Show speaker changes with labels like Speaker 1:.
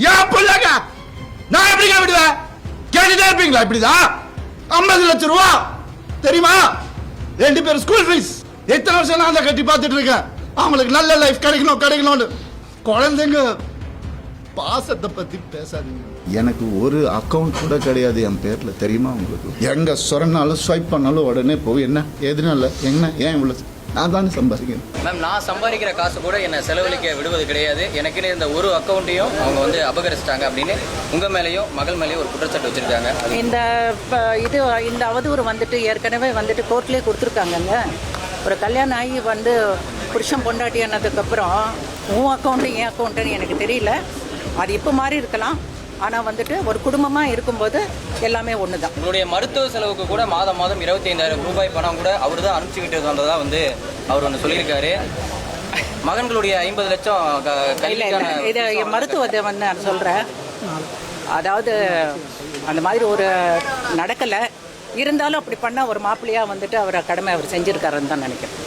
Speaker 1: ஏன் பிள்ளைங்க நான் எப்படிங்க விடுவேன்? கேட்டுட்டே இருப்பீங்களா இப்படிதான்? 50 லட்சம் ரூபா தெரியுமா? 2 பேரும் ஸ்கூல் ஃபீஸ். எத்தனை வருஷம் நான் அதை கட்டி பார்த்துட்டு இருக்கேன். அவங்களுக்கு நல்ல லைஃப் கிடைக்கணும்னு. குழந்தைங்க பாசத்தை பத்தி பேசாதீங்க. எனக்கு ஒரு அக்கவுண்ட் கூட கிடையாது என் பேர்ல, தெரியுமா உங்களுக்கு? எங்க சொரனாலும் ஸ்வைப் பண்ணாலும் உடனே போய் என்ன எதுனால என்ன ஏன் இவ்வளவு நான் தானே சம்பாதிக்கிறேன்.
Speaker 2: மேம், நான் சம்பாதிக்கிற காசு கூட என்னை செலவழிக்க விடுவது கிடையாது. எனக்குன்னு இந்த ஒரு அக்கௌண்ட்டையும் அவங்க வந்து அபகரிச்சிட்டாங்க அப்படின்னு உங்கள் மேலேயும் மகள் மேலேயும் ஒரு குற்றச்சாட்டு வச்சுருக்காங்க.
Speaker 3: இந்த அவதூறு வந்துட்டு ஏற்கனவே வந்துட்டு கோர்ட்லேயே கொடுத்துருக்காங்கங்க. ஒரு கல்யாணம் ஆகி வந்து புருஷன் பொண்டாட்டி ஆனதுக்கப்புறம் உன் அக்கௌண்ட்டு என் அக்கௌண்ட்டுன்னு எனக்கு தெரியல. அது இப்போ மாதிரி இருக்கலாம். ஆனால் வந்துட்டு ஒரு குடும்பமாக இருக்கும்போது எல்லாமே ஒன்று தான்.
Speaker 2: உங்களுடைய மருத்துவ செலவுக்கு கூட மாதம் 25,000 ரூபாய் பணம் கூட அவர் தான் அனுப்பிச்சுக்கிட்டு வந்ததா வந்து அவர் ஒன்று சொல்லியிருக்காரு. மகன்களுடைய 50 லட்சம்
Speaker 3: இது மருத்துவத்தை வந்து நான் சொல்கிறேன். அதாவது அந்த மாதிரி ஒரு நடக்கலை. இருந்தாலும் அப்படி பண்ணால் ஒரு மாப்பிள்ளையாக வந்துட்டு அவர் கடமை அவர் செஞ்சுருக்காருன்னு தான் நினைக்கிறேன்.